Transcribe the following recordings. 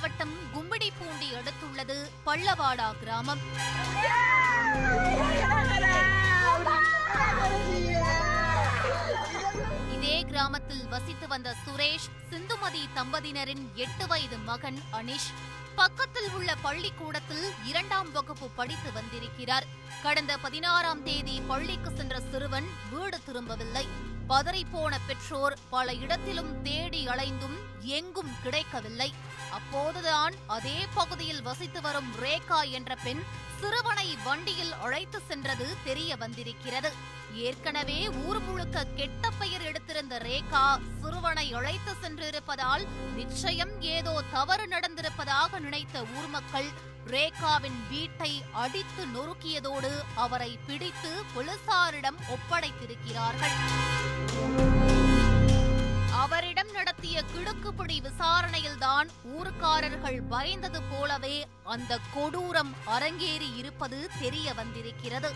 மாவட்டம் கும்மிடிப்பூண்டி அடுத்துள்ளது பள்ளவாடா கிராமம். இதே கிராமத்தில் வசித்து வந்த சுரேஷ், சிந்துமதி தம்பதியினரின் 8 வயது மகன் அனிஷ் பக்கத்தில் உள்ள பள்ளிக்கூடத்தில் 2ஆம் வகுப்பு படித்து வந்திருக்கிறார். கடந்த 16ஆம் தேதி பள்ளிக்கு சென்ற சிறுவன் வீடு திரும்பவில்லை. பதறிப்போன பெற்றோர் பல இடத்திலும் தேடி அலைந்தும் எங்கும் கிடைக்கவில்லை. அப்போதுதான் அதே பகுதியில் வசித்து வரும் ரேகா என்ற பெண் சிறுவனை வண்டியில் அழைத்து சென்றது தெரிய வந்திருக்கிறது. ஏற்கனவே ஊர் முழுக்க கெட்ட பெயர் எடுத்திருந்த ரேகா சிறுவனை அழைத்து சென்றிருப்பதால் நிச்சயம் ஏதோ தவறு நடந்திருப்பதாக நினைத்த ஊர் மக்கள் ரேகாவின் வீட்டை அடித்து நொறுக்கியதோடு அவரை பிடித்து போலீசாரிடம் ஒப்படைத்திருக்கிறார்கள். அவரிடம் நடத்திய கிடுக்குப்பிடி விசாரணையில்தான் ஊர்க்காரர்கள் பயந்தது போலவே அந்த கொடூரம் அரங்கேறி இருப்பது தெரிய வந்திருக்கிறது.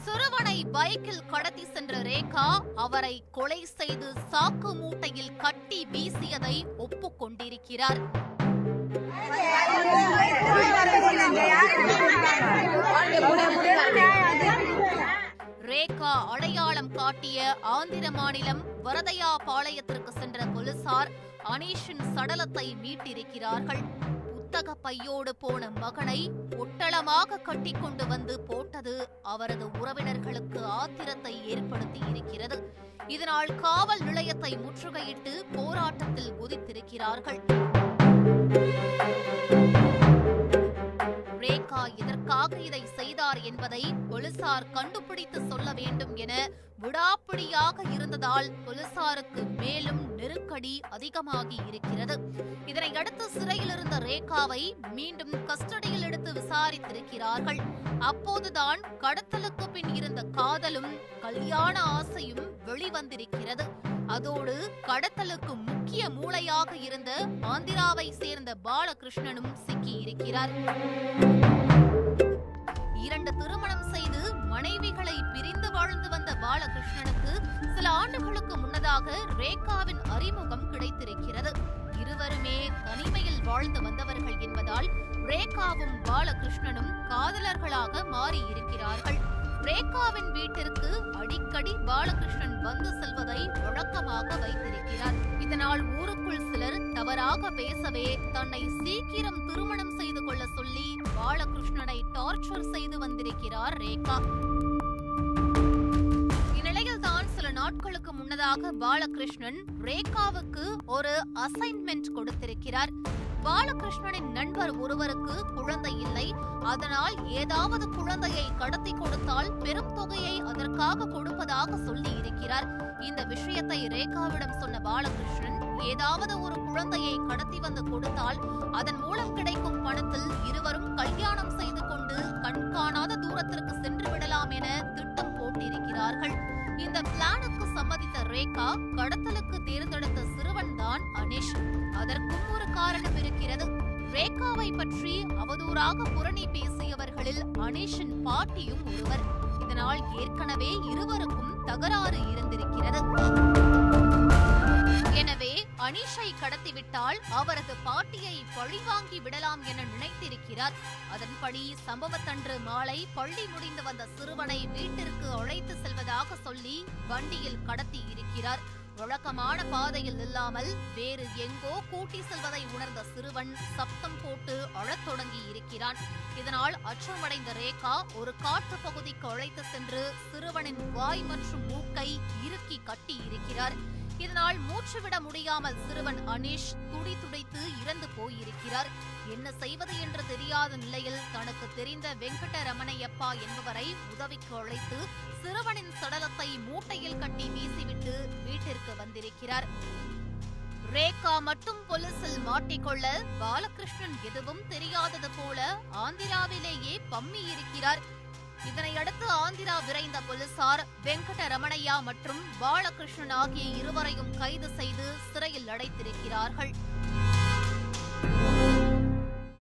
சிறுவனை பைக்கில் கடத்தி சென்ற ரேகா அவரை கொலை செய்து சாக்கு மூட்டையில் கட்டி வீசியதை ஒப்புக்கொண்டிருக்கிறார். ரேகா அடையாளம் காட்டிய ஆந்திர மாநிலம் வரதயா பாளையத்திற்கு சென்ற போலீசார் அனீஷின் சடலத்தை மீட்டிருக்கிறார்கள். புத்தக பையோடு போன மகனை ஒட்டளமாக கட்டிக்கொண்டு வந்து போட்டது அவரது உறவினர்களுக்கு ஆத்திரத்தை ஏற்படுத்தி இருக்கிறது. இதனால் காவல் நிலையத்தை முற்றுகையிட்டு போராட்டத்தில் குதித்திருக்கிறார்கள். ரேகா எதற்காக இதை செய்தார் என்பதை போலீசார் கண்டுபிடித்து சொல்ல வேண்டும் என விடாப்பிடியாக இருந்ததால் போலீசாருக்கு மேலும் நெருக்கடி அதிகமாகி இருக்கிறது. இதனையடுத்து சிறையில் இருந்த ரேகாவை மீண்டும் கஸ்டடியில் எடுத்து விசாரித்திருக்கிறார்கள். அப்போதுதான் கடத்தலுக்கு பின் இருந்த காதலும் கல்யாண ஆசையும் வெளிவந்திருக்கிறது. அதோடு கடத்தலுக்கு முக்கிய மூளையாக இருந்த ஆந்திராவை சேர்ந்த பாலகிருஷ்ணனும் சிக்கியிருக்கிறார். 2 திருமணம் செய்து மனைவிகளை பிரிந்து வாழ்ந்து வந்த பாலகிருஷ்ணனுக்கு சில ஆண்டுகளுக்கு முன்னதாக ரேகாவின் அறிமுகம் கிடைத்திருக்கிறது. இருவருமே தனிமையில் வாழ்ந்து வந்தவர்கள் என்பதால் ரேகாவும் பாலகிருஷ்ணனும் காதலர்களாக மாறியிருக்கிறார்கள். ரேகாவின் வீட்டிற்கு அடிக்கடி பாலகிருஷ்ணன் வந்து செல்வதை வழக்கமாக வைத்திருக்கிறார். இதனால் ஊருக்குள் சிலர் தவறாக பேசவே தன்னை சீக்கிரம் திருமணம் செய்து கொள்ள சொல்லி பாலகிருஷ்ணனை டார்ச்சர் செய்து வந்திருக்கிறார் ரேகா. இந்நிலையில்தான் சில நாட்களுக்கு முன்னதாக பாலகிருஷ்ணன் ரேகாவுக்கு ஒரு அசைன்மெண்ட் கொடுத்திருக்கிறார். பாலகிருஷ்ணனின் நண்பர் ஒருவருக்கு குழந்தை இல்லை, அதனால் ஏதாவது குழந்தையை கடத்தி கொடுத்தால் பெரும் தொகையை அதற்காக கொடுப்பதாக சொல்லி இருக்கிறார். இந்த விஷயத்தை ரேகாவிடம் சொன்ன பாலகிருஷ்ணன் ஏதாவது ஒரு குழந்தையை கடத்தி வந்து கொடுத்தால் அதன் மூலம் கிடைக்கும் பணத்தில் இருவரும் கல்யாணம் செய்து கொண்டு கண்காணாத தூரத்திற்கு சென்று விடலாம் என திட்டம் போட்டிருக்கிறார்கள். இந்த பிளானுக்கு சம்மதித்த ரேகா கடத்தலுக்கு தேர்ந்தெடுத்த சிறுவன் தான் அனிஷ். அதற்கும் ஒரு காரணம் இருக்கிறது. ரேகாவை பற்றி அவதூறாக புரணி பேசியவர்களில் அனிஷின் பாட்டியும் ஒருவர். இதனால் ஏற்கனவே இருவருக்கும் தகராறு இருந்திருக்கிறது. எனவே அனிஷை கடத்திவிட்டால் அவரது பாட்டியை பழிவாங்கி விடலாம் என நினைத்திருக்கிறார். அதன்படி சம்பவத்தன்று மாலை பள்ளி முடிந்து வந்த சிறுவனை வீட்டிற்கு அழைத்து செல்வதாக சொல்லி வண்டியில் கடத்தி இருக்கிறார். வழக்கமான பாதையில் இல்லாமல் வேறு எங்கோ கூட்டி செல்வதை உணர்ந்த சிறுவன் சப்தம் போட்டு அழத் தொடங்கி இருக்கிறான். இதனால் அச்சமடைந்த ரேகா ஒரு காட்டு பகுதிக்கு அழைத்து சென்று சிறுவனின் வாய் மற்றும் மூக்கை இறுக்கி கட்டி இருக்கிறார். இதனால் மூச்சுவிட முடியாமல் சிறுவன் அனிஷ் துடிதுடித்து இறந்து போயிருக்கிறார். என்ன செய்வது என்று தெரியாத நிலையில் தனக்கு தெரிந்த வெங்கடரமணையப்பா என்பவரை உதவிக்கு அழைத்து சிறுவனின் சடலத்தை மூட்டையில் கட்டி வீசிவிட்டு வீட்டிற்கு வந்திருக்கிறார். ரேகா மட்டும் போலீசில் மாட்டிக்கொள்ள பாலகிருஷ்ணன் எதுவும் தெரியாதது போல ஆந்திராவிலேயே பம்மி இருக்கிறார். இதனையடுத்து ஆந்திரா விரைந்த போலீசார் வெங்கடரமணையா மற்றும் பாலகிருஷ்ணன் ஆகிய இருவரையும் கைது செய்து சிறையில் அடைத்திருக்கிறார்கள்.